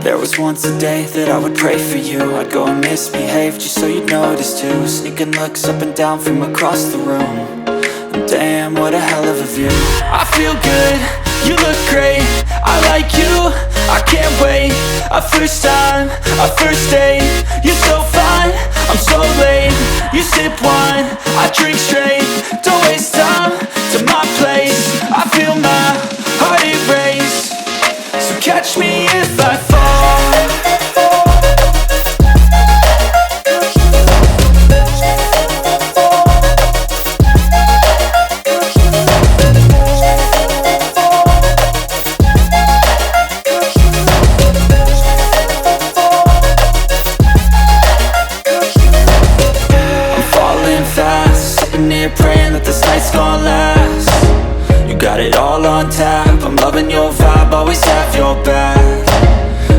There was once a day that I would pray for you. I'd go and misbehave just so you'd notice too. Sneaking looks up and down from across the room. And damn, what a hell of a view. I feel good, you look great, I like you, I can't wait. A first time, a first date. You're so fine, I'm so late. You sip wine, I drink straight. Don't waste time to my place. I feel my heart erase. So catch me if I fall. Praying that this night's gonna last. You got it all on tap, I'm loving your vibe, always have your back.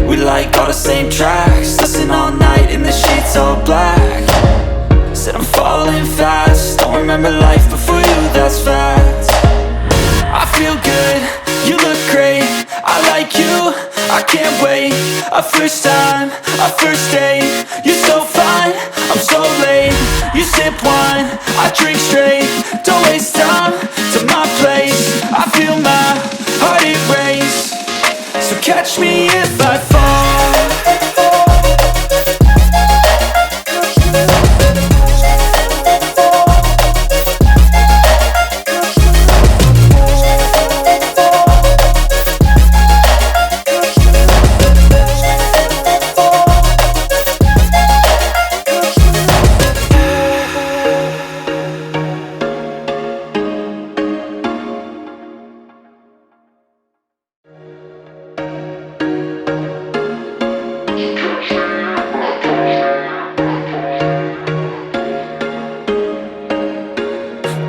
We like all the same tracks, listen all night in the sheets all black. Said I'm falling fast, don't remember life before you, that's fact. I feel good, you look great, I like you, I can't wait. A first time, a first date. You're so fine, I'm so late. You sip wine, I drink straight. Don't waste time to my place. I feel my heart erase. So catch me if I fall.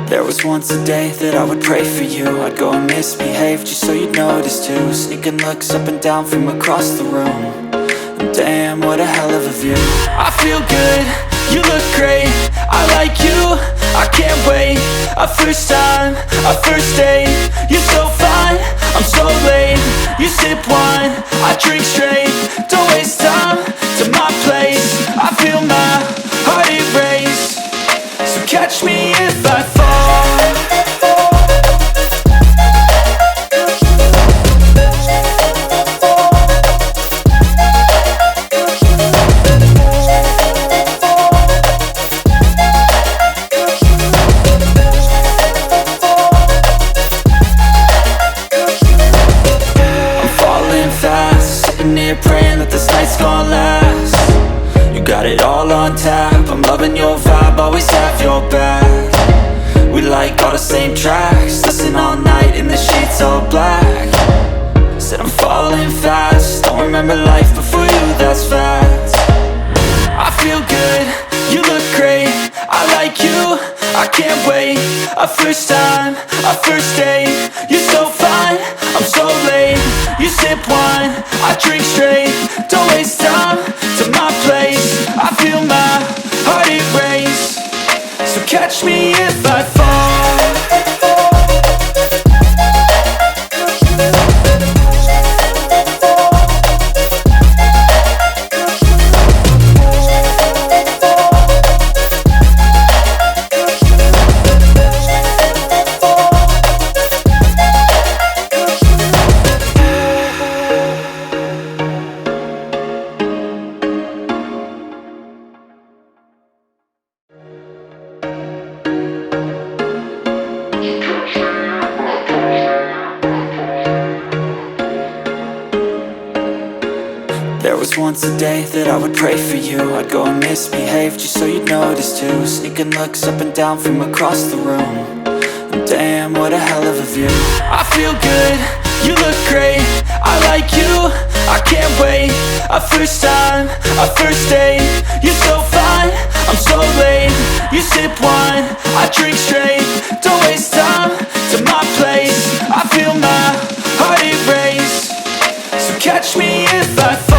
There was once a day that I would pray for you. I'd go and misbehave just so you'd notice too. Sneaking looks up and down from across the room. And damn, what a hell of a view. I feel good, you look great, I like you, I can't wait. A first time, a first date. You're so fine, I'm so late. You sip wine, I drink straight. Don't waste time to my place. I feel my heart erase. So catch me if I fall. got it all on tap, I'm loving your vibe, always have your back. We like all the same tracks, listen all night in the sheets all black. Said I'm falling fast, don't remember life before you, that's fact. I feel good, you look great, I like you, I can't wait. A first time, a first date, you're so fine, I'm so late. You sip wine, I drink straight, don't waste time to my place. I feel my heart erase, so catch me if I fall. There was once a day that I would pray for you. I'd go and misbehave just so you'd notice too. Sneaking looks up and down from across the room, and damn, what a hell of a view. I feel good, you look great, I like you, I can't wait. A first time, a first date, you're so fine, I'm so late. You sip wine, I drink straight, don't waste time to my place. I feel my heart erase, so catch me if I fall.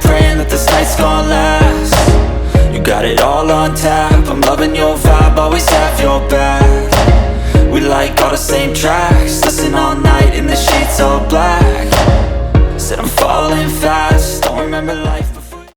Praying that this night's gonna last. You got it all on tap, I'm loving your vibe, always have your back. We like all the same tracks, listen all night in the sheets all black. Said I'm falling fast, don't remember life